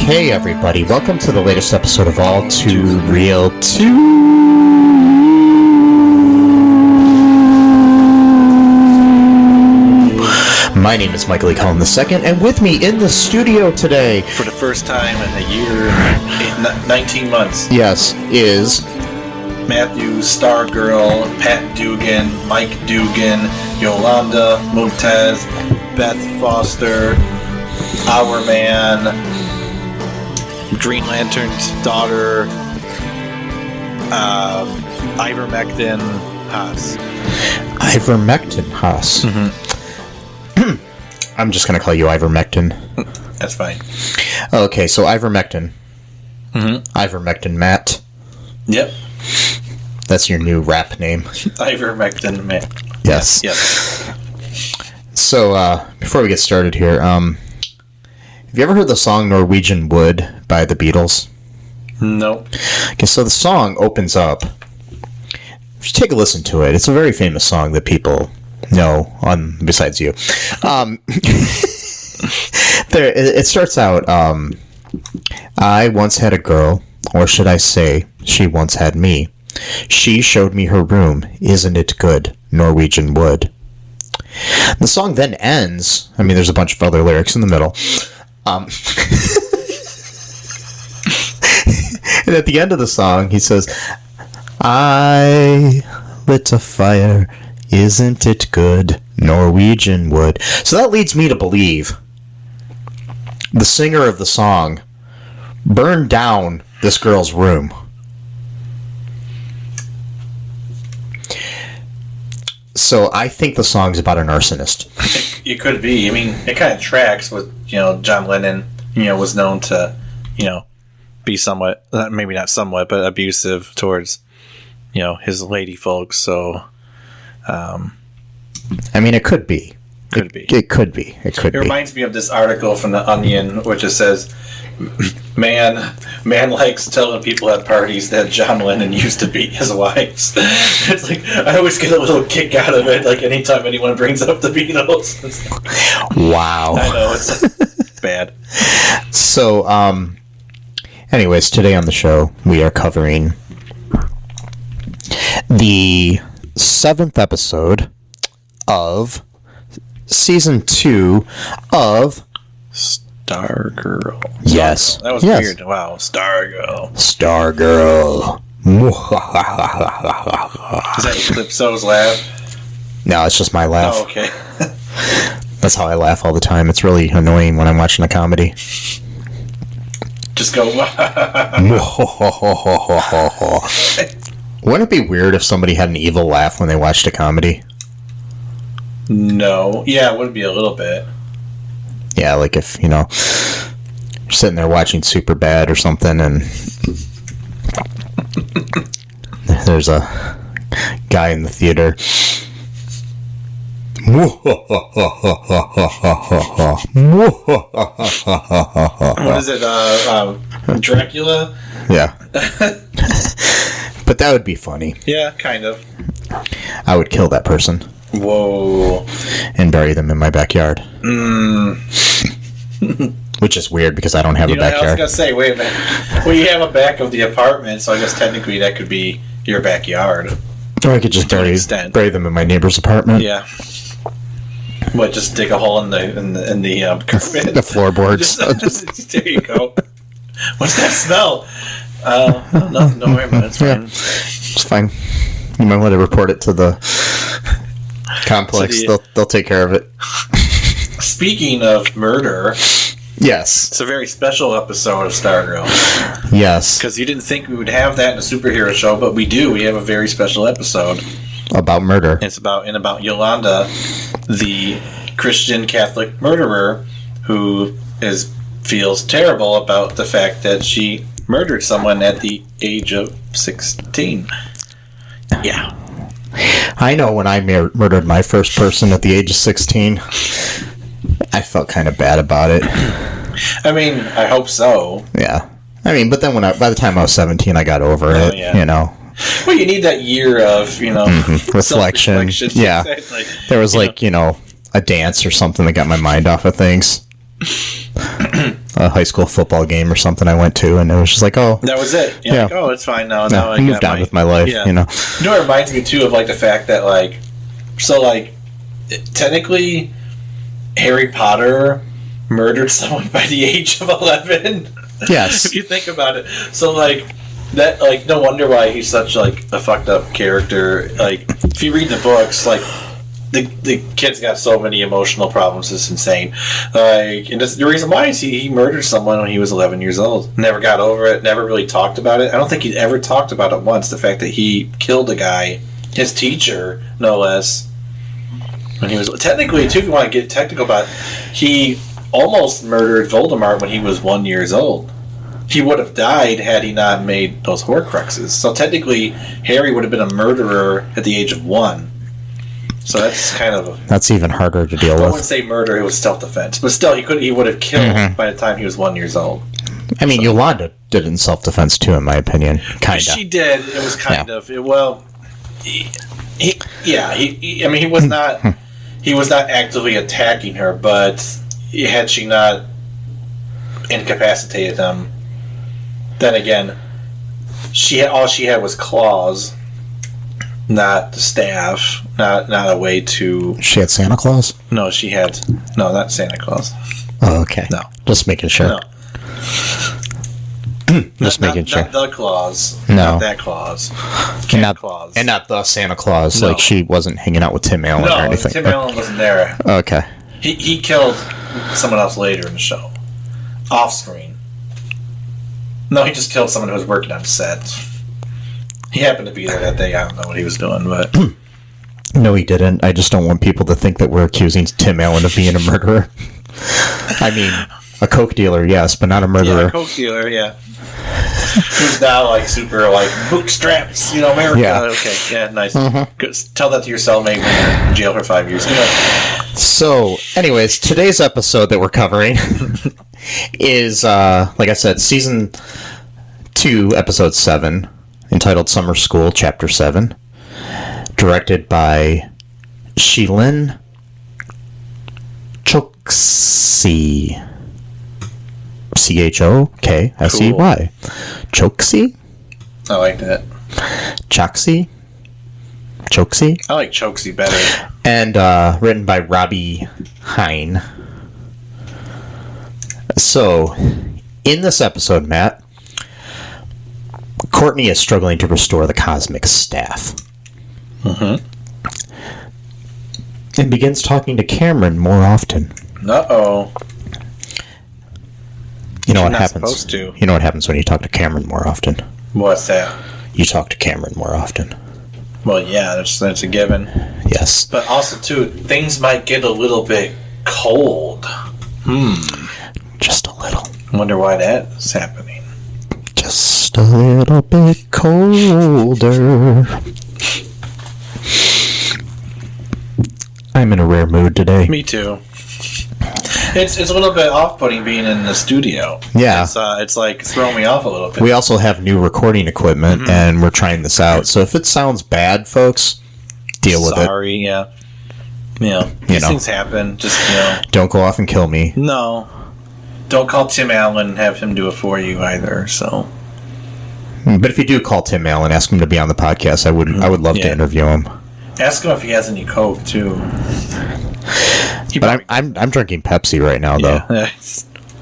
Hey everybody, welcome to the latest episode of All Too Real 2. My name is Michael E. Cullen II, and with me in the studio today, for the first time in a year, 19 months, yes, is Matthew, Stargirl, Pat Dugan, Mike Dugan, Yolanda, Mumtaz, Beth Foster, Our Man, Green Lantern's daughter, Ivermectin Haas. Ivermectin Haas. Mm-hmm. I'm just going to call you Ivermectin. That's fine. Okay, so Ivermectin. Mm-hmm. Ivermectin Matt. Yep. That's your new rap name. Ivermectin Matt. Yes. Yes. So, before we get started here, have you ever heard the song Norwegian Wood by the Beatles? Nope. Okay, so the song opens up. Just take a listen to it. It's a very famous song that people know, besides you. It starts out, I once had a girl, or should I say, she once had me. She showed me her room. Isn't it good? Norwegian Wood. The song then ends. I mean, there's a bunch of other lyrics in the middle. And at the end of the song, he says, I lit a fire. Isn't it good? Norwegian Wood. So that leads me to believe the singer of the song burned down this girl's room. So I think the song's about an arsonist. It could be. I mean, it kind of tracks with, John Lennon, was known to, be somewhat, maybe not somewhat, but abusive towards, his lady folks. So, I mean, it could be. It could be. It reminds me of this article from The Onion, which it says, man likes telling people at parties that John Lennon used to beat his wives. It's like, I always get a little kick out of it, like anytime anyone brings up the Beatles. Wow. I know, it's bad. So, anyways, today on the show, we are covering the 7th episode of Season 2 of Stargirl. Yes. That was weird. Wow. Stargirl. Is that Calypso's laugh? No, it's just my laugh. Oh, okay. That's how I laugh all the time. It's really annoying when I'm watching a comedy. Just go. Wouldn't it be weird if somebody had an evil laugh when they watched a comedy? No. Yeah, it would be a little bit. Yeah, like if, you're sitting there watching Superbad or something and there's a guy in the theater. What is it? Dracula? Yeah. But that would be funny. Yeah, kind of. I would kill that person. Whoa. And bury them in my backyard. Which is weird because I don't have a backyard. I was going to say, wait a minute. Well, you have a back of the apartment, so I guess technically that could be your backyard. Or I could just bury them in my neighbor's apartment. Yeah. What, just dig a hole in the carpet? The floorboards. There you go. What's that smell? Nothing. Don't worry about it. It's fine. Yeah, it's fine. You might want to report it to the complex. They'll take care of it. Speaking of murder, yes, it's a very special episode of Stargirl. Yes, because you didn't think we would have that in a superhero show, but we do. We have a very special episode about murder. It's about Yolanda, the Christian Catholic murderer who feels terrible about the fact that she murdered someone at the age of 16. Yeah. I know when I murdered my first person at the age of 16, I felt kind of bad about it. I mean, I hope so. Yeah. I mean, but then by the time I was 17, I got over it, yeah. Well, you need that year of, reflection. Yeah. Exactly. There was a dance or something that got my mind off of things. a high school football game or something I went to, and it was just like, oh, that was it. You're yeah. like, oh, it's fine now. No, Now I moved on with my life. Yeah. You know. You know, it reminds me too of like the fact that like, so like, technically, Harry Potter murdered someone by the age of 11. Yes. If you think about it, so like that, like no wonder why he's such like a fucked up character. Like if you read the books, like. The kid's got so many emotional problems. It's insane. Like, and the reason why is he murdered someone when he was 11 years old. Never got over it. Never really talked about it. I don't think he ever talked about it once. The fact that he killed a guy, his teacher, no less. When he was technically, too, if you want to get technical about it, he almost murdered Voldemort when he was 1 year old. He would have died had he not made those Horcruxes. So technically, Harry would have been a murderer at the age of 1. So that's kind of that's even harder to deal I with. wouldn't say murder; it was self-defense. But still, he would have killed by the time he was 1 year old. I mean, Yolanda did it in self-defense too, in my opinion. Kind of. She did. It was kind of. Well, he was not. He was not actively attacking her, but had she not incapacitated him, then again, all she had was claws. Not the staff, not a way to... She had Santa Claus? No, she had... No, not Santa Claus. Oh, okay. No. Just making sure. No. Just making sure. Not the claws. No. Not that clause. Claus. And not the Santa Claus. No. Like, she wasn't hanging out with Tim Allen or anything. Tim Allen wasn't there. Okay. He killed someone else later in the show. Off screen. No, he just killed someone who was working on set. He happened to be there that day. I don't know what he was doing, but... No, he didn't. I just don't want people to think that we're accusing Tim Allen of being a murderer. I mean, a coke dealer, yes, but not a murderer. Yeah, a coke dealer, yeah. Who's now, like, super, like, bootstraps, America. Yeah. Okay, yeah, nice. Good. Tell that to your cellmate when you're in jail for 5 years. So, anyways, today's episode that we're covering is, like I said, Season 2, Episode 7, entitled Summer School, Chapter 7, directed by Shilin Choksey. Choksey? Choksey? I like that. Choksey? Choksey? I like Choksey better. And written by Robbie Hine. So, in this episode, Matt, Courtney is struggling to restore the cosmic staff. And begins talking to Cameron more often. Uh-oh. You know what not happens? Supposed to. You know what happens when you talk to Cameron more often? What's that? You talk to Cameron more often. Well, yeah, that's a given. Yes. But also, too, things might get a little bit cold. Just a little. I wonder why that's happening. Just a little bit colder. I'm in a rare mood today. Me too. It's a little bit off-putting being in the studio. Yeah. It's like throwing me off a little bit. We also have new recording equipment, and we're trying this out. So if it sounds bad, folks, deal with it. Sorry, yeah. These things happen. Just, Don't go off and kill me. No. Don't call Tim Allen and have him do it for you either, so... But if you do call Tim Allen, ask him to be on the podcast. I would love to interview him. Ask him if he has any Coke, too. But I'm drinking Pepsi right now, though.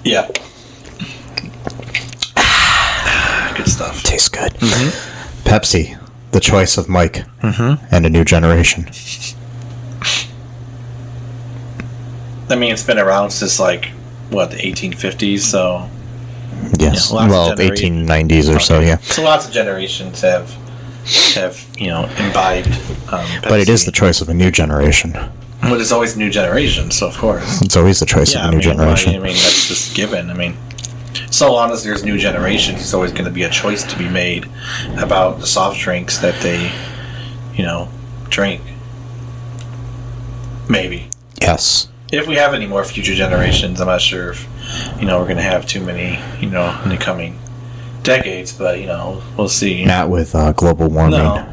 Yeah. Good stuff. Tastes good. Pepsi, the choice of Mike and a new generation. I mean, it's been around since, like, what, the 1850s, so... Yes, well, 1890s or so, yeah. So lots of generations have imbibed Pepsi. But it is the choice of a new generation. But it's always a new generation, so of course. It's always the choice of a new generation. I mean, that's just given. I mean, so long as there's new generations, there's always going to be a choice to be made about the soft drinks that they, drink. Maybe. Yes. If we have any more future generations, I'm not sure if, we're going to have too many, in the coming decades, but, we'll see. Not with global warming. No.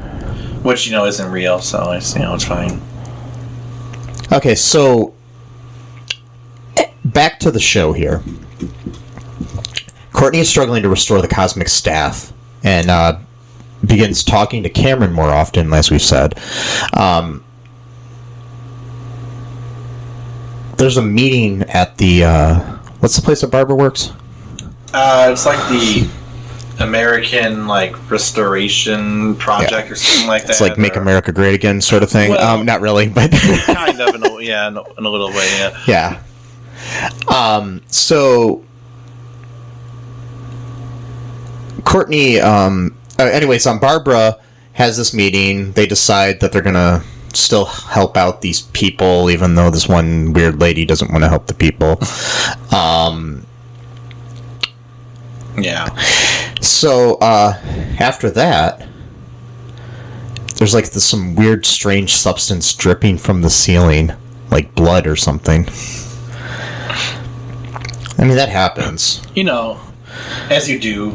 Which, isn't real, so it's fine. Okay, so back to the show here. Courtney is struggling to restore the cosmic staff and begins talking to Cameron more often, as we've said. There's a meeting at the... what's the place that Barbara works? It's like the American Restoration Project or something like that. It's like Make America Great Again sort of thing. Well, not really, but... kind of, in a little way, yeah. Yeah. So... Courtney, anyways, Barbara has this meeting. They decide that they're going to still help out these people, even though this one weird lady doesn't want to help the people. Yeah. So, after that, there's some weird, strange substance dripping from the ceiling, like blood or something. I mean, that happens. As you do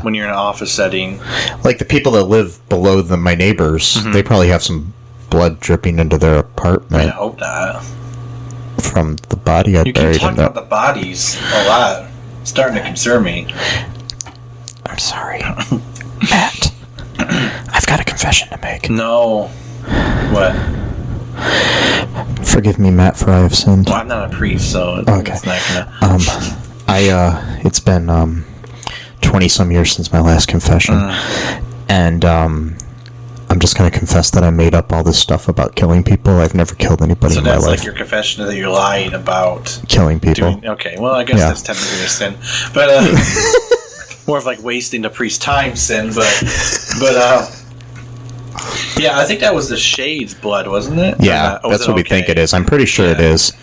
when you're in an office setting. Like the people that live below my neighbors, they probably have some blood dripping into their apartment. I hope not. From the body I buried in there. You keep talking about the bodies a lot. It's starting to concern me. I'm sorry. Matt, I've got a confession to make. No. What? Forgive me, Matt, for I have sinned. Well, I'm not a priest, so it's not gonna... It's been 20-some years since my last confession, and I'm just going to confess that I made up all this stuff about killing people. I've never killed anybody in my life. So that's your confession that you're lying about... Killing people. Okay, well, I guess that's technically a sin. But, more of wasting the priest's time sin, but yeah, I think that was the Shade's blood, wasn't it? Yeah, that's what we think it is. I'm pretty sure it is.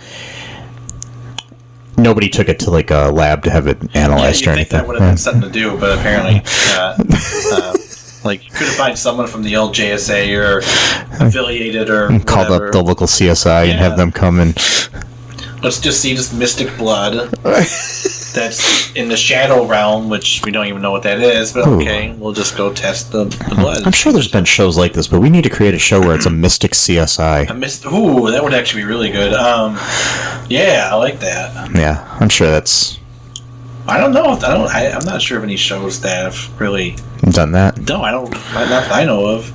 Nobody took it to a lab to have it analyzed or anything. That would have been something to do, but apparently, you couldn't find someone from the old JSA or affiliated or called up the local CSI and have them come and... Let's just see this mystic blood that's in the shadow realm, which we don't even know what that is, but okay, we'll just go test the blood. I'm sure there's been shows like this, but we need to create a show where it's a mystic CSI. Ooh, that would actually be really good. Yeah, I like that. Yeah, I'm sure that's... I don't know. I'm not sure of any shows that have really... done that? No, I don't. Not that I know of.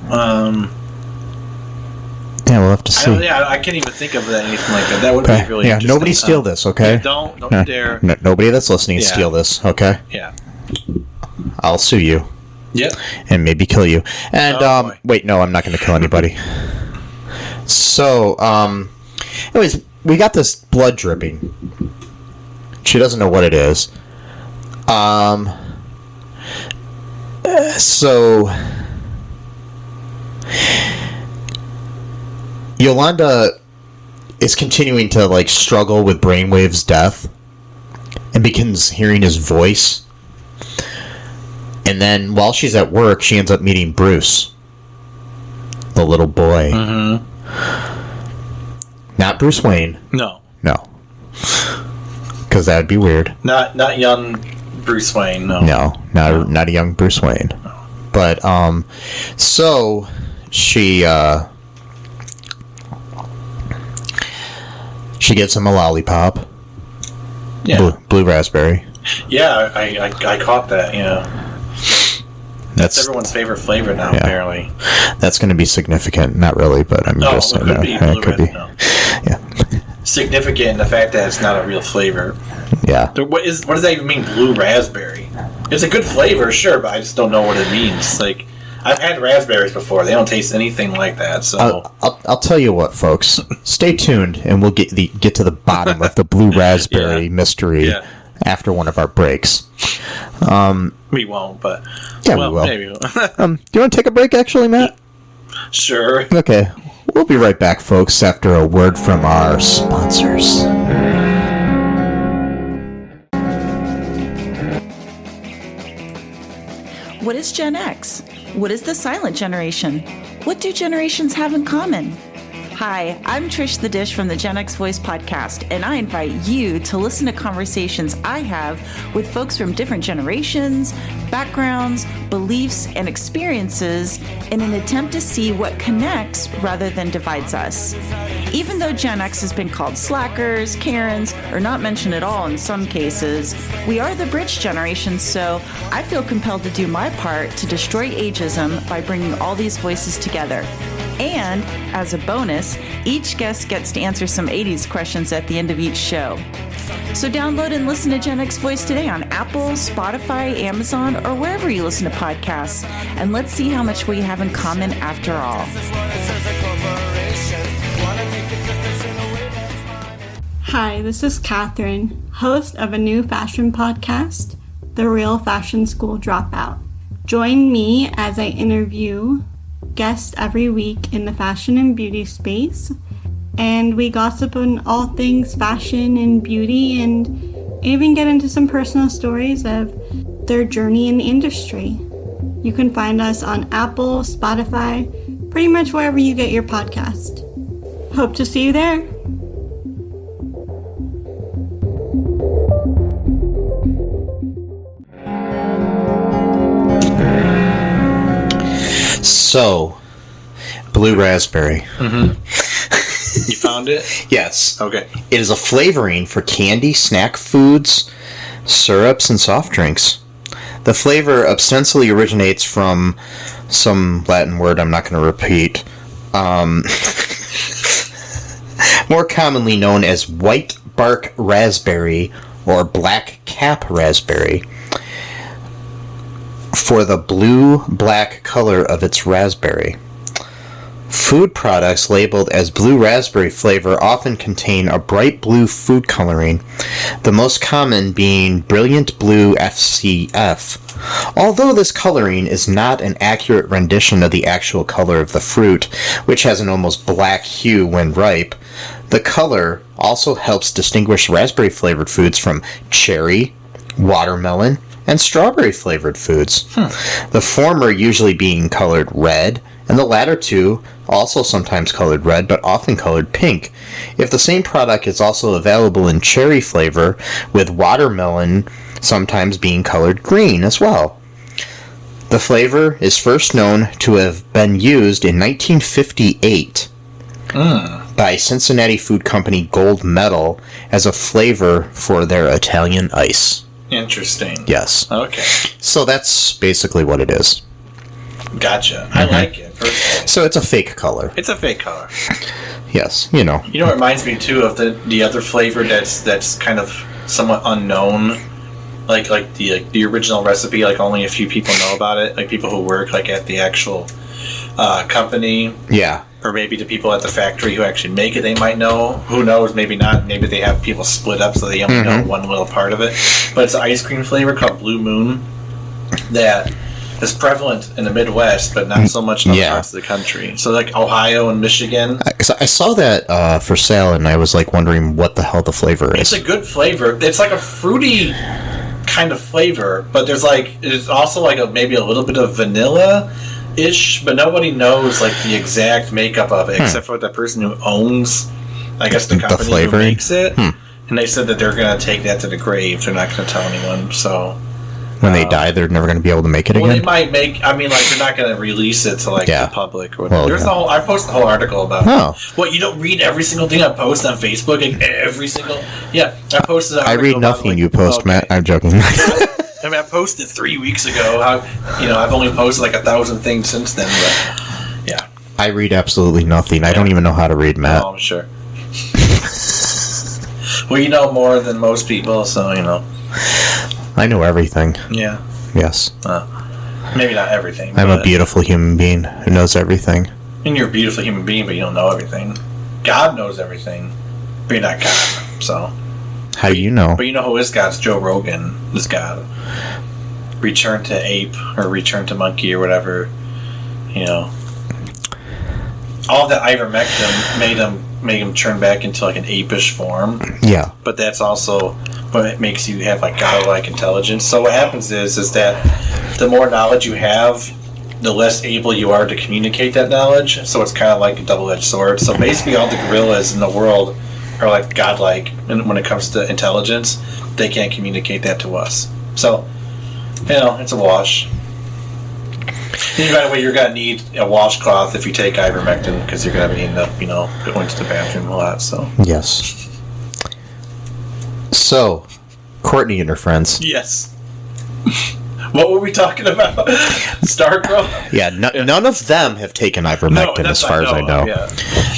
Yeah, we'll have to see. I can't even think of anything like that. That would be really interesting. Nobody steal this, okay? Don't you dare. Nobody that's listening steal this, okay? Yeah. I'll sue you. Yep. And maybe kill you. And, wait, no, I'm not going to kill anybody. So, anyways, we got this blood dripping. She doesn't know what it is. So... Yolanda is continuing to struggle with Brainwave's death and begins hearing his voice. And then while she's at work, she ends up meeting Bruce, the little boy. Mm-hmm. Not Bruce Wayne. No. Because that would be weird. Not young Bruce Wayne, no. No, not a young Bruce Wayne. No. But, so she gives him a lollipop. Yeah. Blue raspberry. Yeah, I caught that, That's everyone's favorite flavor now, apparently. That's going to be significant. Not really, but I'm just saying. It could be. No. Yeah. Significant in the fact that it's not a real flavor. Yeah. What does that even mean, blue raspberry? It's a good flavor, sure, but I just don't know what it means. I've had raspberries before. They don't taste anything like that. So I'll tell you what, folks. Stay tuned, and we'll get to the bottom of the blue raspberry mystery after one of our breaks. We won't, but we will. Maybe we'll. Do you want to take a break, actually, Matt? Sure. Okay. We'll be right back, folks, after a word from our sponsors. What is Gen X? What is the silent generation? What do generations have in common? Hi, I'm Trish the Dish from the Gen X Voice podcast, and I invite you to listen to conversations I have with folks from different generations, backgrounds, beliefs, and experiences in an attempt to see what connects rather than divides us. Even though Gen X has been called slackers, Karens, or not mentioned at all in some cases, we are the bridge generation, so I feel compelled to do my part to destroy ageism by bringing all these voices together. And, as a bonus, each guest gets to answer some 80s questions at the end of each show. So download and listen to Gen X Voice today on Apple, Spotify, Amazon, or wherever you listen to podcasts. And let's see how much we have in common after all. Hi, this is Catherine, host of a new fashion podcast, The Real Fashion School Dropout. Join me as I interview guests every week in the fashion and beauty space, and we gossip on all things fashion and beauty, and even get into some personal stories of their journey in the industry. You can find us on Apple, Spotify, pretty much wherever you get your podcast. Hope to see you there. So, blue raspberry. Mm-hmm. You found it? Yes. Okay. It is a flavoring for candy, snack foods, syrups, and soft drinks. The flavor ostensibly originates from some Latin word I'm not going to repeat. More commonly known as white bark raspberry or black cap raspberry, for the blue-black color of its raspberry. Food products labeled as blue raspberry flavor often contain a bright blue food coloring, the most common being brilliant blue FCF. Although this coloring is not an accurate rendition of the actual color of the fruit, which has an almost black hue when ripe, the color also helps distinguish raspberry-flavored foods from cherry, watermelon, and strawberry-flavored foods. The former usually being colored red, and the latter two also sometimes colored red, but often colored pink. If the same product is also available in cherry flavor, with watermelon sometimes being colored green as well. The flavor is first known to have been used in 1958 by Cincinnati food company Gold Medal as a flavor for their Italian ice. Interesting. Yes. Okay. So that's basically what it is. Gotcha. I like it. Personally. So it's a fake color. It's a fake color. Yes, you know. You know, it reminds me too of the other flavor that's kind of somewhat unknown, like the original recipe. Like only a few people know about it. Like people who work like at the actual company. Yeah. Or maybe the people at the factory who actually make it, they might know. Who knows? Maybe not. Maybe they have people split up so they only know one little part of it. But it's an ice cream flavor called Blue Moon that is prevalent in the Midwest, but not so much in other parts of the country. So like Ohio and Michigan. I saw that for sale, and I was like wondering what the hell the flavor is. It's a good flavor. It's like a fruity kind of flavor, but there's also like maybe a little bit of vanilla-ish, but nobody knows like the exact makeup of it except for the person who owns, I guess, the company who makes it. And they said that they're going to take that to the grave. They're not going to tell anyone. So when they die, they're never going to be able to make it again? Well, they might make... I mean, like, they're not going to release it to, like, the public. Or whatever. Well, I posted a whole article about it. What, you don't read every single thing I post on Facebook? Like, every single... Yeah, I posted an article. I read nothing you post, Matt. I'm joking. I mean, I posted 3 weeks ago. I've only posted, like, 1,000 things since then, but... Yeah. I read absolutely nothing. I don't even know how to read, Matt. Oh, I'm sure. Well, you know more than most people, so, you know. I know everything. Yeah. Yes. Maybe not everything. I'm a beautiful human being who knows everything. And you're a beautiful human being, but you don't know everything. God knows everything, but you're not God, so... How do you know? But you know who is God? It's Joe Rogan is God. Return to ape, or return to monkey, or whatever. You know. All that ivermectin made him turn back into like an apish form. Yeah. But that's also what makes you have like godlike intelligence. So what happens is that the more knowledge you have, the less able you are to communicate that knowledge. So it's kind of like a double-edged sword. So basically, all the gorillas in the world are like godlike, and when it comes to intelligence, they can't communicate that to us. So, it's a wash. And by the way, you're gonna need a washcloth if you take ivermectin, because you're gonna end up, going to the bathroom a lot. So yes. So, Courtney and her friends. yes. What were we talking about? Stargirl? Yeah, none of them have taken ivermectin, as far as I know. Yeah.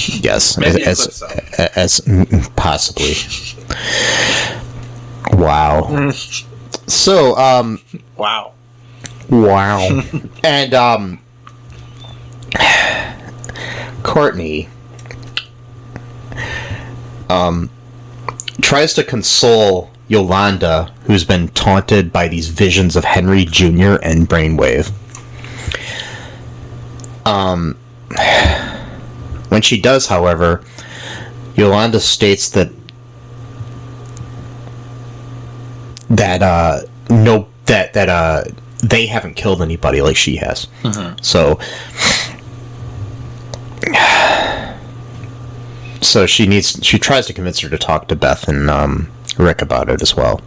Yes, Maybe as possibly. Wow. So, Wow. And Courtney tries to console Yolanda, who's been taunted by these visions of Henry Jr. and Brainwave. When she does, however, Yolanda states that they haven't killed anybody like she has. Mm-hmm. So she tries to convince her to talk to Beth and Rick about it as well.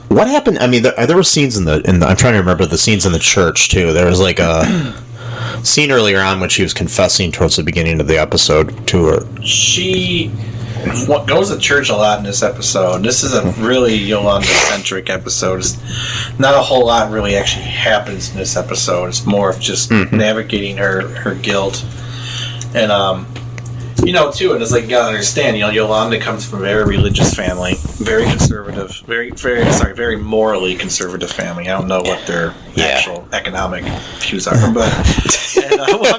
What happened? I mean, there were scenes in the I'm trying to remember the scenes in the church too. There was like a scene earlier on when she was confessing towards the beginning of the episode to her. She goes to church a lot in this episode. This is a really Yolanda-centric episode. It's not a whole lot really actually happens in this episode. It's more of just navigating her guilt. And, too, and it's like, you gotta understand, Yolanda comes from a very religious family, very conservative, very morally conservative family. I don't know what their actual economic views are, but, I'm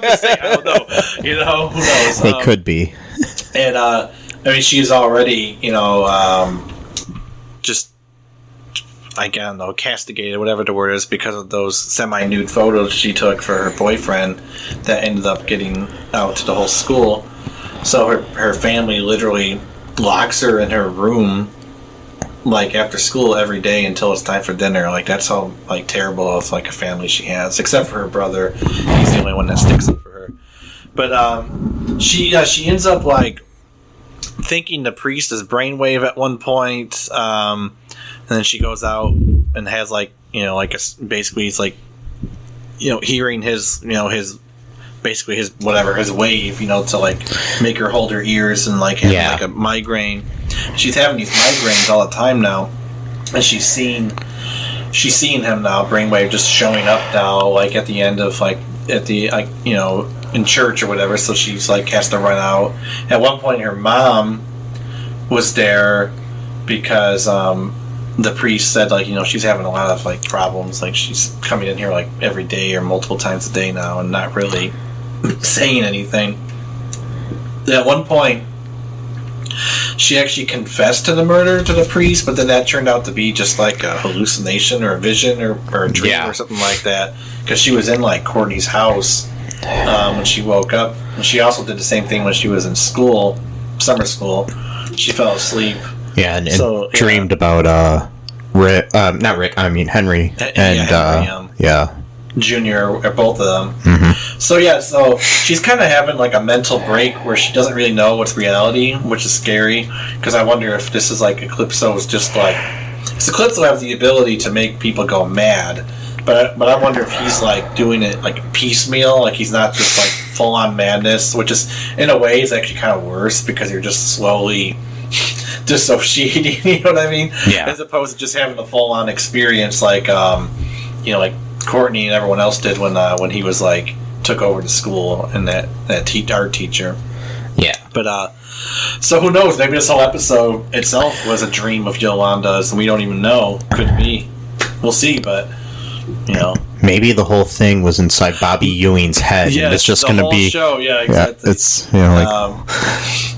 just saying, I don't know. Who knows? They could be. And, she's already, just, I don't know, castigated, whatever the word is, because of those semi-nude photos she took for her boyfriend that ended up getting out to the whole school. So her family literally locks her in her room, like, after school every day until it's time for dinner. Like, that's how, like, terrible of, like, a family she has, except for her brother. He's the only one that sticks up for her. But, she ends up, like, thinking the priest is Brainwave at one point, and then she goes out and has basically he's like, hearing his, his basically his wave, to like make her hold her ears and like have like a migraine. She's having these migraines all the time now, and she's seeing him now, Brainwave, just showing up now, like at the end of in church or whatever. So she's like has to run out. At one point, her mom was there because the priest said she's having a lot of like problems. Like she's coming in here like every day or multiple times a day now and not really saying anything. At one point, she actually confessed to the murder to the priest, but then that turned out to be just like a hallucination or a vision or a dream or something like that, because she was in like Courtney's house when she woke up. And she also did the same thing when she was in school, summer school. She fell asleep. Yeah, and dreamed about Henry and Junior, or both of them. Mm-hmm. So she's kind of having like a mental break where she doesn't really know what's reality, which is scary, because I wonder if this is like Eclipso's just like, because Eclipso has the ability to make people go mad, but I wonder if he's like doing it like piecemeal, like he's not just like full on madness, which is in a way is actually kind of worse, because you're just slowly dissociating, you know what I mean? Yeah. As opposed to just having a full on experience like like Courtney and everyone else did when he was like took over the school and that art teacher. Yeah. But so who knows? Maybe this whole episode itself was a dream of Yolanda's, and we don't even know. Could be. We'll see. But maybe the whole thing was inside Bobby Ewing's head. Yeah, and it's just going to be show. Yeah, exactly. Yeah, it's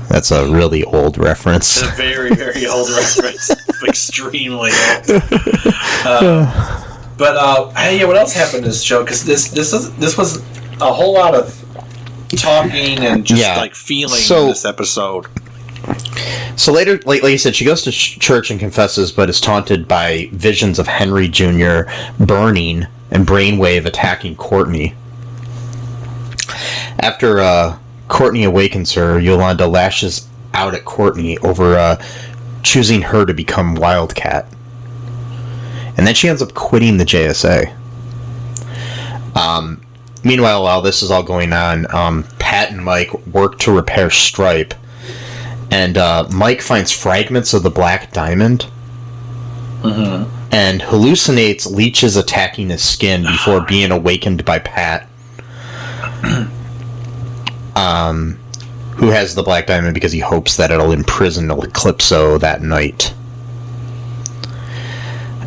that's a really old reference. It's a very, very old reference. Extremely old. But what else happened in this show? Because this was a whole lot of talking and just like feeling in this episode. So later, like you said, she goes to church and confesses, but is taunted by visions of Henry Jr. burning and Brainwave attacking Courtney. After Courtney awakens her, Yolanda lashes out at Courtney over choosing her to become Wildcat. And then she ends up quitting the JSA. Meanwhile, while this is all going on, Pat and Mike work to repair Stripe. And Mike finds fragments of the Black Diamond. Mm-hmm. And hallucinates leeches attacking his skin before being awakened by Pat. Who has the Black Diamond because he hopes that it'll imprison Eclipso that night.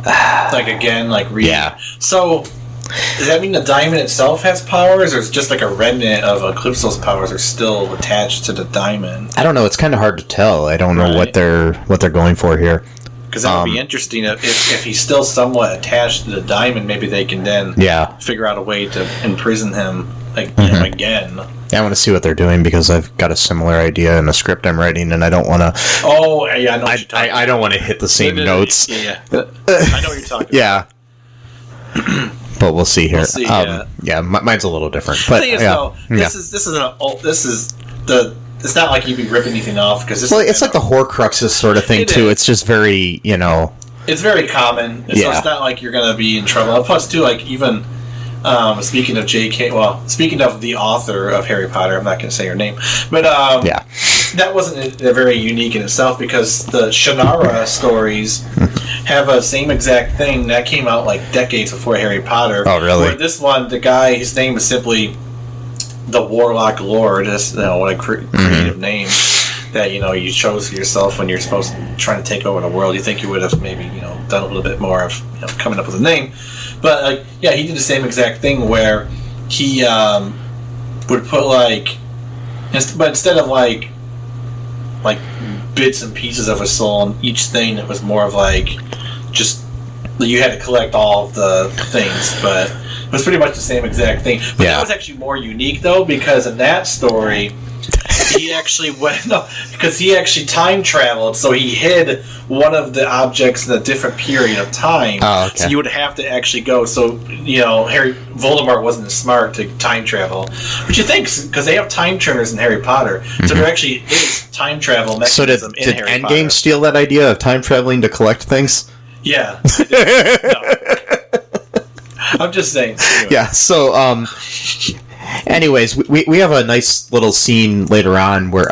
Like, again, like... Yeah. So... Does that mean the diamond itself has powers, or is it just like a remnant of Eclipso's powers are still attached to the diamond? I don't know. It's kind of hard to tell. I don't know what they're going for here. Because that would be interesting. If he's still somewhat attached to the diamond, maybe they can then figure out a way to imprison him again. Yeah, I want to see what they're doing because I've got a similar idea in a script I'm writing, and I don't want to... Oh, yeah, I know what you're talking about. I don't want to hit the same notes. Yeah. I know what you're talking about. Yeah. But we'll see here. We'll see, mine's a little different. But the thing is, though, it's not like you'd be ripping anything off because it's like the Horcruxes sort of thing too. It's just very, it's very common. So it's not like you're gonna be in trouble. And plus, too, like even speaking of J.K. Well, speaking of the author of Harry Potter, I'm not gonna say her name, but that wasn't very unique in itself because the Shannara stories have a same exact thing that came out like decades before Harry Potter. Oh, really? Where this one, the guy, his name is simply the Warlock Lord. That's what a creative name that you chose for yourself when you're supposed to try to take over the world. You think you would have maybe done a little bit more of coming up with a name, but he did the same exact thing where he would put but instead of like bits and pieces of a soul in each thing, it was more of just you had to collect all of the things, but it was pretty much the same exact thing. But that was actually more unique though, because in that story he actually because he actually time traveled, so he hid one of the objects in a different period of time. Oh, okay. So you would have to actually go. So Voldemort wasn't as smart to time travel, but you think because they have time turners in Harry Potter, mm-hmm. so there actually is time travel mechanism in Harry Potter. So did Endgame steal that idea of time traveling to collect things? Yeah. I'm just saying. Anyway. Yeah. So anyways, we have a nice little scene later on where,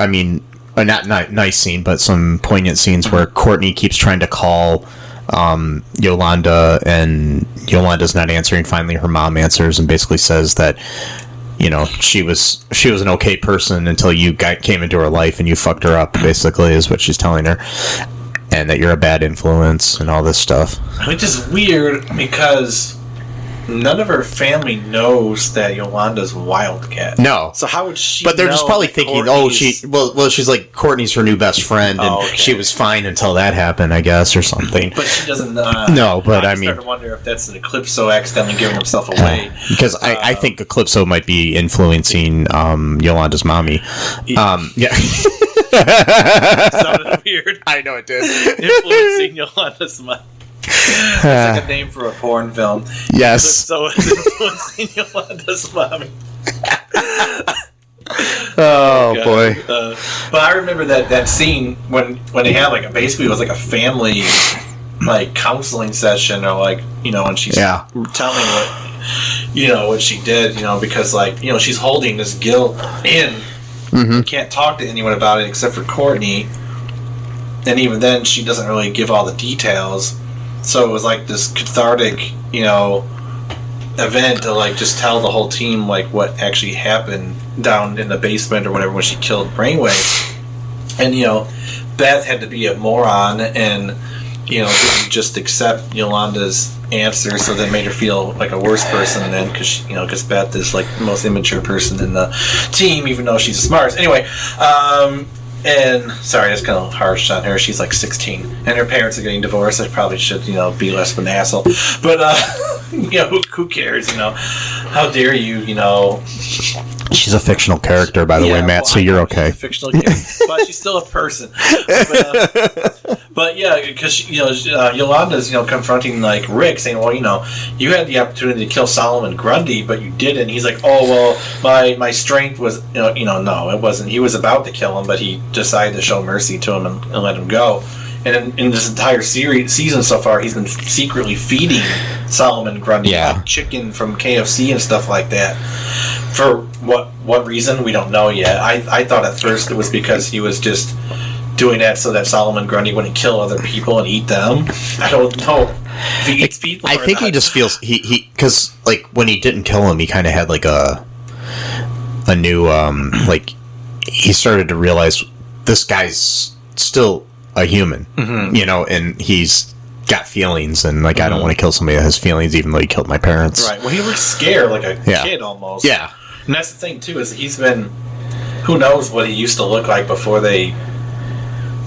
not nice scene, but some poignant scenes where Courtney keeps trying to call Yolanda, and Yolanda's not answering. Finally, her mom answers and basically says that, she was an okay person until you came into her life and you fucked her up, basically, is what she's telling her. And that you're a bad influence and all this stuff. Which is weird because none of her family knows that Yolanda's Wildcat. No. So how would she? But they're just probably thinking, she's like Courtney's her new best friend, and she was fine until that happened, I guess, or something. But she doesn't. No, but I started to wonder if that's an Eclipso accidentally giving himself away. Because I think Eclipso might be influencing Yolanda's mommy. Yeah. Sounded weird. I know it did. Influencing Yolanda's mommy. It's like a name for a porn film. Yes. So it's influencing Yolanda's mommy. Oh boy! But I remember that scene when they had basically it was like a family counseling session, or when she's telling what she did, because she's holding this guilt in, mm-hmm. can't talk to anyone about it except for Courtney, and even then she doesn't really give all the details. So it was like this cathartic, event to just tell the whole team what actually happened down in the basement or whatever when she killed Brainwave. And Beth had to be a moron and didn't just accept Yolanda's answer, so that made her feel like a worse person then, because Beth is the most immature person in the team, even though she's the smartest. Anyway, and sorry, that's kind of harsh on her. She's 16, and her parents are getting divorced. I probably should, be less of an asshole. But who cares? How dare you? She's a fictional character, by the way, Matt, so you're okay. She's a fictional character, but she's still a person. But yeah, because Yolanda's confronting like Rick, saying, "Well, you had the opportunity to kill Solomon Grundy, but you didn't." He's like, "Oh well, my strength was no, it wasn't. He was about to kill him, but he decided to show mercy to him and let him go." And in this entire season so far, he's been secretly feeding Solomon Grundy like chicken from KFC and stuff like that. For what reason, we don't know yet. I thought at first it was because he was just doing that so that Solomon Grundy wouldn't kill other people and eat them. I don't know if he eats people. I think he just feels he because like when he didn't kill him, he kind of had like a new like he started to realize this guy's still a human, and he's got feelings, and like I don't want to kill somebody that has feelings, even though he killed my parents. Right. Well, he looks scared like a kid almost. Yeah. And that's the thing too, is he's been, who knows what he used to look like before they,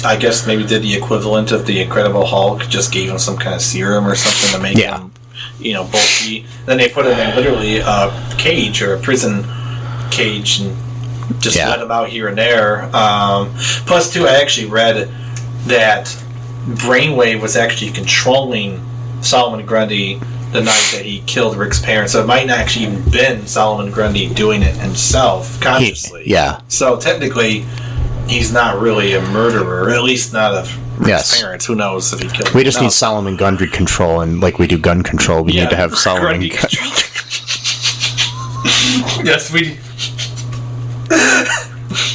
I guess maybe did the equivalent of the Incredible Hulk, just gave him some kind of serum or something to make him, bulky. Then they put him in literally a cage or a prison cage and just let him out here and there. Plus, too, I actually read that Brainwave was actually controlling Solomon Grundy the night that he killed Rick's parents. So it might not actually even been Solomon Grundy doing it himself consciously. So technically, he's not really a murderer, at least not of Rick's parents. Who knows if he killed them. We just need Solomon Grundy control, and like we do gun control, we need to have Solomon Grundy control. Yes,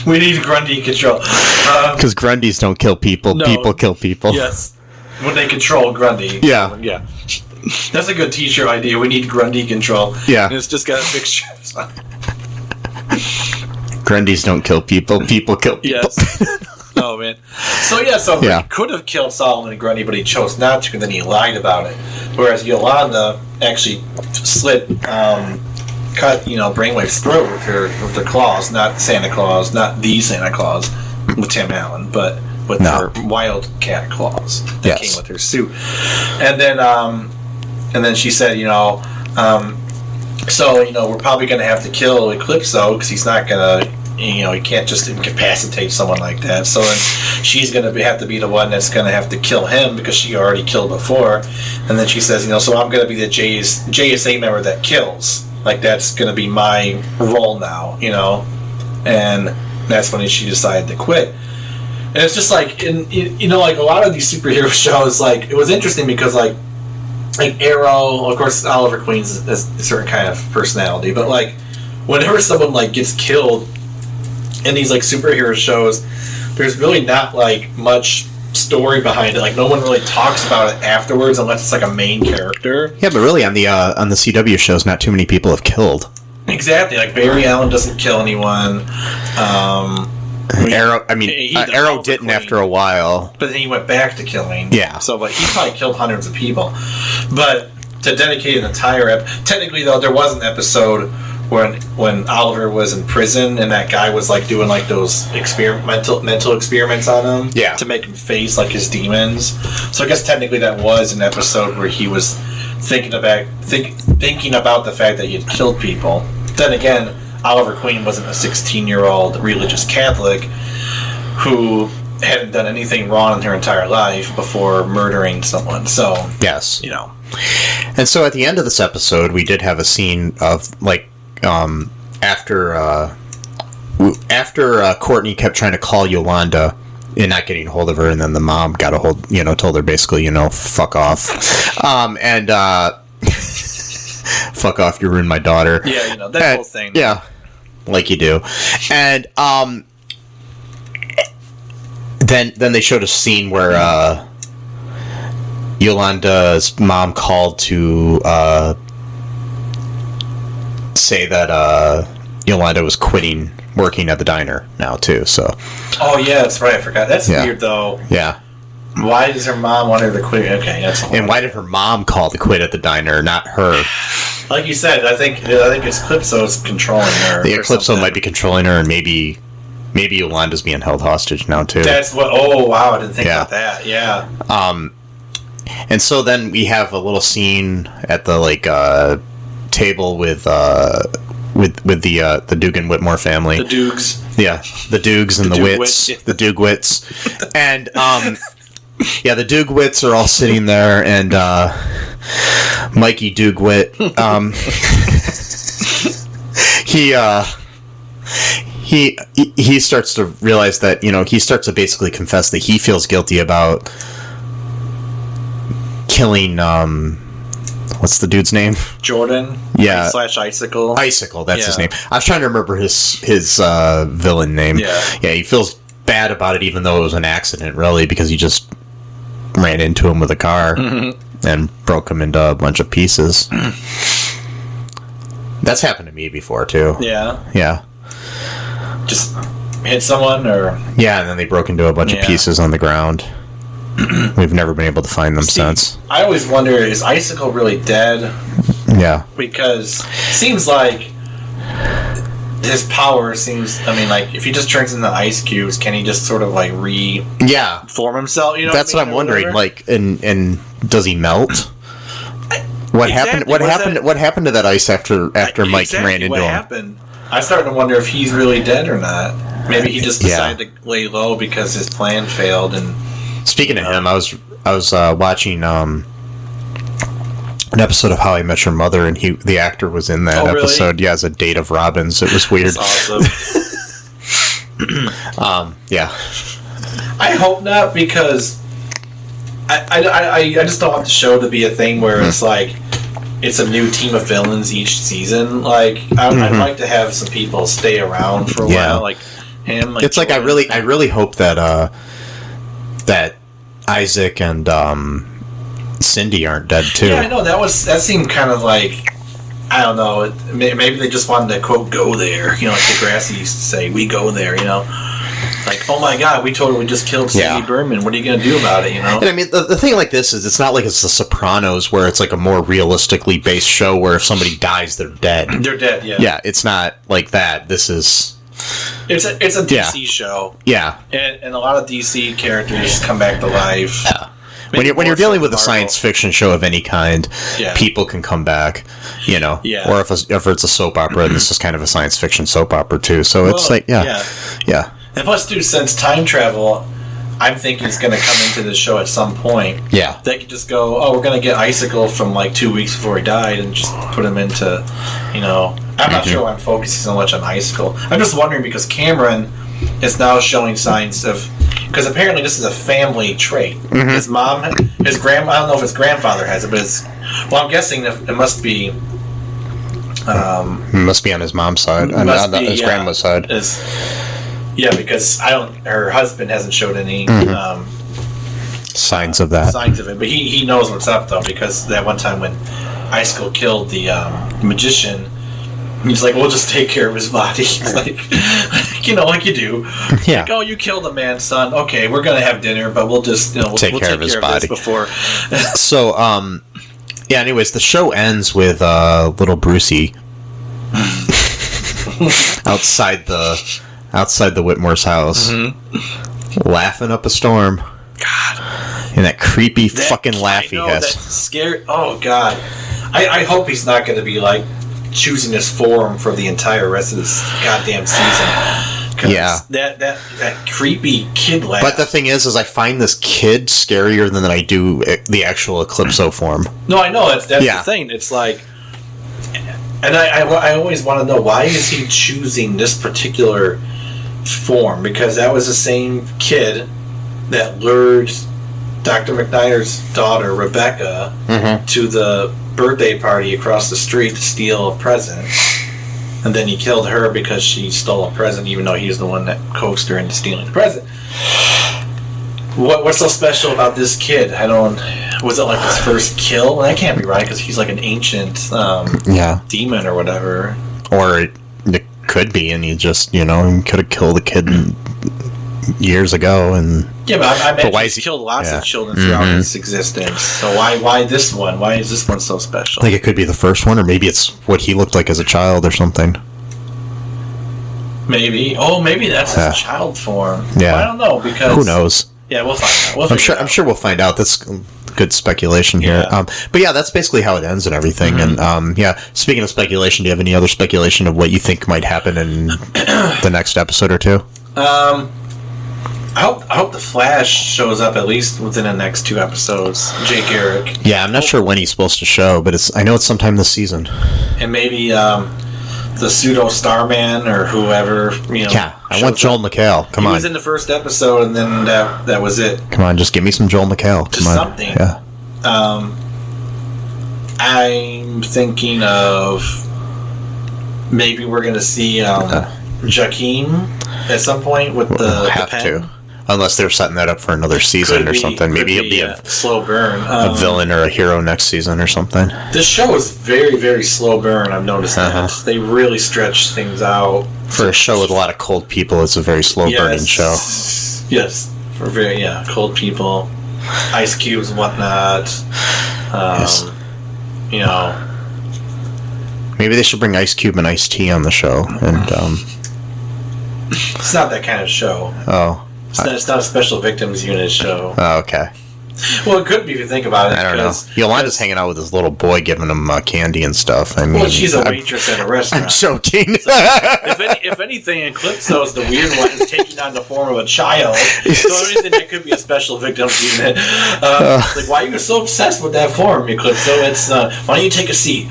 we need Grundy control. Because Grundys don't kill people. No, people kill people. Yes. When they control Grundy. Yeah. Yeah. That's a good t-shirt idea. We need Grundy control. Yeah. And it's just got a picture of Grundys don't kill people. People kill people. Yes. Oh, man. So he could have killed Solomon Grundy, but he chose not to, and then he lied about it. Whereas Yolanda actually cut Brainwave's throat with the claws, not Santa Claus, not the Santa Claus with Tim Allen, but with her wildcat claws that came with her suit. And then she said, we're probably going to have to kill Eclipso because he's not going to, he can't just incapacitate someone like that. So then she's going to have to be the one that's going to have to kill him because she already killed before. And then she says, so I'm going to be the JSA member that kills. Like, that's going to be my role now, And that's when she decided to quit. And it's just like, like a lot of these superhero shows, like, it was interesting because, like Arrow, of course, Oliver Queen's a certain kind of personality, but, like, whenever someone, like, gets killed in these, like, superhero shows, there's really not, like, much story behind it. Like, no one really talks about it afterwards unless it's, like, a main character. Yeah, but really, on the CW shows, not too many people have killed. Exactly. Like, Barry Allen doesn't kill anyone. Arrow didn't after a while. But then he went back to killing. Yeah. So, but he probably killed hundreds of people. But to dedicate an entire technically, though, there was an episode when Oliver was in prison and that guy was, like, doing, like, those mental experiments on him. Yeah. To make him face, like, his demons. So I guess technically that was an episode where he was thinking about the fact that he had killed people. Then again, Oliver Queen wasn't a 16-year-old religious Catholic who hadn't done anything wrong in her entire life before murdering someone. So, yes. And so at the end of this episode, we did have a scene of, like, after Courtney kept trying to call Yolanda and not getting a hold of her, and then the mom got a hold, told her basically, fuck off. Fuck off, you ruined my daughter. Yeah, that whole thing. Yeah, like you do. And then they showed a scene where Yolanda's mom called to say that Yolanda was quitting working at the diner now too. So. Oh yeah, that's right. I forgot. That's weird though. Yeah. Why does her mom want her to quit? Okay, that's. And why did her mom call to quit at the diner, not her? Like you said, I think it's Eclipso's controlling her. The Eclipso might be controlling her, and maybe Yolanda's being held hostage now too. That's what. Oh wow, I didn't think about that. Yeah. And so then we have a little scene at the table with with the Dugan Whitmore family. The Dukes. Yeah, the Dugs and the Duke Wits, Wits. the Dug Wits, and the Dug Wits are all sitting there, and Mikey Dugwit, he starts to realize that, he starts to basically confess that he feels guilty about killing, what's the dude's name? Jordan. Yeah. / Icicle. Icicle, that's his Yeah. name. I was trying to remember his villain name. Yeah. Yeah, he feels bad about it, even though it was an accident, really, because he just ran into him with a car and broke him into a bunch of pieces. That's happened to me before, too. Yeah. Yeah. Just hit someone, or... Yeah, and then they broke into a bunch of pieces on the ground. We've never been able to find them since. I always wonder, is Icicle really dead? Yeah. Because it seems like his power seems... I mean, like, if he just turns into ice cubes, can he just sort of, like, reform himself? You know That's what I'm wondering. Like, and does he melt? What happened? What happened to that ice after Mike ran into him? What happened? I'm starting to wonder if he's really dead or not. Maybe he just decided to lay low because his plan failed. And speaking of him, I was watching an episode of How I Met Your Mother, and the actor was in that episode. Really? Yeah, as a date of Robin's. It was weird. That's awesome. Yeah. I hope not, because I just don't want the show to be a thing where it's like it's a new team of villains each season. Like I'd like to have some people stay around for a while, like him. Like it's like I really hope that that Isaac and Cindy aren't dead too. Yeah, I know that seemed kind of like, I don't know. Maybe they just wanted to quote "go there," like Degrassi used to say, "We go there," Like, oh my God, we totally just killed Cindy Berman. What are you going to do about it, And I mean, the thing like this is, it's not like it's The Sopranos, where it's like a more realistically based show where if somebody dies, they're dead. They're dead, yeah. Yeah, it's not like that. This is... It's a DC show. Yeah. And a lot of DC characters come back to life. Yeah. When you're dealing with a science fiction show of any kind, people can come back, Yeah. Or if it's a soap opera, and this is kind of a science fiction soap opera too. So it's like, yeah. And plus, too, since time travel, I'm thinking it's going to come into the show at some point. Yeah. They could just go, we're going to get Icicle from like 2 weeks before he died and just put him into, I'm not sure why I'm focusing so much on Icicle. I'm just wondering because Cameron is now showing signs of, because apparently this is a family trait. His mom, his grandma, I don't know if his grandfather has it, but I'm guessing it must be. It must be on his mom's side, on his grandma's side. Yeah, because her husband hasn't showed any signs of that. Signs of it, but he knows what's up though, because that one time when Icicle killed the magician, he's like, "We'll just take care of his body." It's like, like you do. Yeah. Like, you killed a man's son. Okay, we're gonna have dinner, but we'll just we'll take care of his body before. So, anyways, the show ends with little Brucey outside the Whitmore's house, laughing up a storm. God, and that creepy fucking laugh he has. That's scary. Oh God, I hope he's not going to be like choosing his form for the entire rest of this goddamn season. Yeah, that creepy kid laugh. But the thing is I find this kid scarier than I do the actual Eclipso form. No, I know that's the thing. It's like. And I always want to know, why is he choosing this particular form? Because that was the same kid that lured Dr. McNider's daughter, Rebecca, to the birthday party across the street to steal a present. And then he killed her because she stole a present, even though he's the one that coaxed her into stealing the present. What's so special about this kid? Was it like his first kill? Well, that can't be right, because he's like an ancient demon or whatever. Or it could be, and he just, he could have killed the kid years ago. And yeah, but I bet he's killed lots of children throughout his existence. So why this one? Why is this one so special? I think it could be the first one, or maybe it's what he looked like as a child or something. Maybe. Oh, maybe that's his child form. Yeah. Well, I don't know, because... Who knows? Yeah, we'll find out. I'm sure we'll find out. That's good speculation here. Yeah. But yeah, that's basically how it ends and everything. Mm-hmm. And yeah, speaking of speculation, do you have any other speculation of what you think might happen in the next episode or two? I hope the Flash shows up at least within the next 2 episodes. Jay Garrick. Yeah, I'm not sure when he's supposed to show, but I know it's sometime this season. And maybe the pseudo Starman or whoever, Yeah, I want Joel McHale. Come he on. He was in the first episode, and then that was it. Come on, just give me some Joel McHale. Just Come on. something. Yeah. I'm thinking of maybe we're going to see Jakeem at some point with the have pen. to. Unless they're setting that up for another season or something. Maybe he'll be a slow burn. A villain or a hero next season or something. This show is very, very slow burn. I've noticed that. They really stretch things out. For a show with a lot of cold people, it's a very slow burning show. Yes. For very, cold people. Ice cubes and whatnot. Yes. Maybe they should bring Ice Cube and Ice T on the show. And it's not that kind of show. Oh. It's not a special victims unit show. Oh, okay. Well, it could be if you think about it. I don't know. Yolanda's hanging out with this little boy, giving him candy and stuff. I mean, she's a waitress at a restaurant. I'm joking. So, if anything, Eclipso is the weird one, is taking on the form of a child. So anything that could be a special victims unit. Like, why are you so obsessed with that form, Eclipso? It's why don't you take a seat?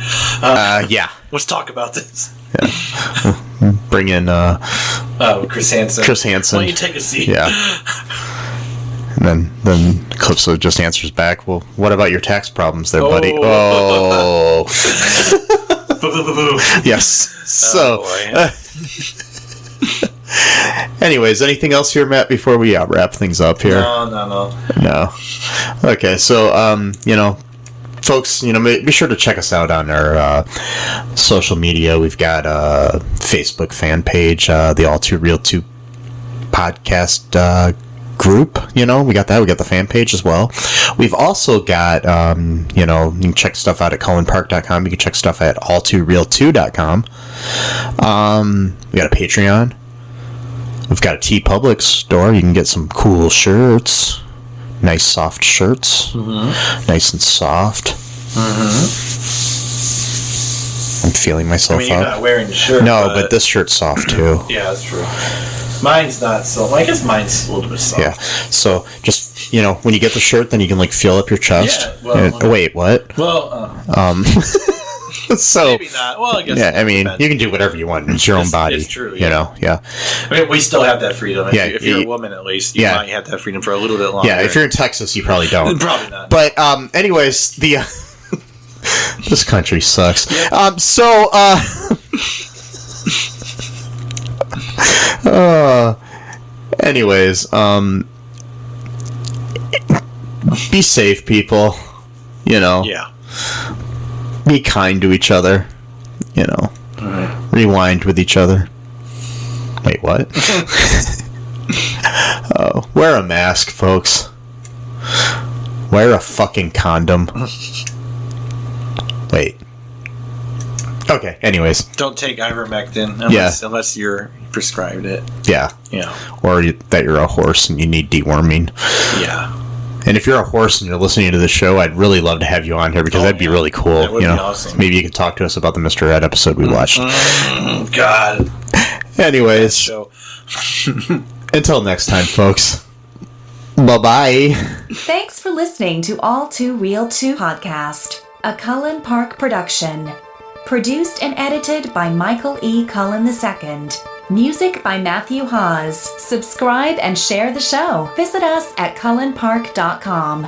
Yeah. Let's talk about this. Yeah. Bring in Chris Hansen. Why don't you take a seat? Yeah. And then Calypso just answers back, well, what about your tax problems there, buddy? Oh. Yes. So, anyways, anything else here, Matt, before we wrap things up here? No. Okay, so, folks, be sure to check us out on our social media. We've got a Facebook fan page, the All Too Real 2 podcast group. We got that. We got the fan page as well. We've also got, you can check stuff out at cullenpark.com. You can check stuff at all2real2.com. We got a Patreon. We've got a TeePublic store. You can get some cool shirts. Nice soft shirts. Mm-hmm. Nice and soft. Mm-hmm. I'm feeling myself you're not wearing the shirt. No, but this shirt's soft too. Yeah, that's true. Mine's not so. Well, I guess mine's a little bit soft. Yeah. So just when you get the shirt, then you can fill up your chest. Yeah. Well, wait, what? Well. So maybe not. Well, I guess. Yeah, you can do whatever you want. It's your own body. It's true. Yeah. Yeah. I mean, we still have that freedom. If you're a woman, at least, you might have that freedom for a little bit longer. Yeah. If you're in Texas, you probably don't. Probably not. But anyways, the this country sucks. Yep. Anyways, be safe, people. Yeah. Be kind to each other. Right. Rewind with each other. Wait, what? Wear a mask, folks. Wear a fucking condom. Wait. Okay, anyways. Don't take ivermectin unless you're prescribed it. Yeah. Or that you're a horse and you need deworming. Yeah. And if you're a horse and you're listening to the show, I'd really love to have you on here because that'd be really cool. That would be awesome. Maybe you could talk to us about the Mr. Ed episode we watched. God. Anyways. Until next time, folks. Bye-bye. Thanks for listening to All Too Real 2 podcast, a Cullen Park production. Produced and edited by Michael E. Cullen II. Music by Matthew Hawes. Subscribe and share the show. Visit us at cullenpark.com.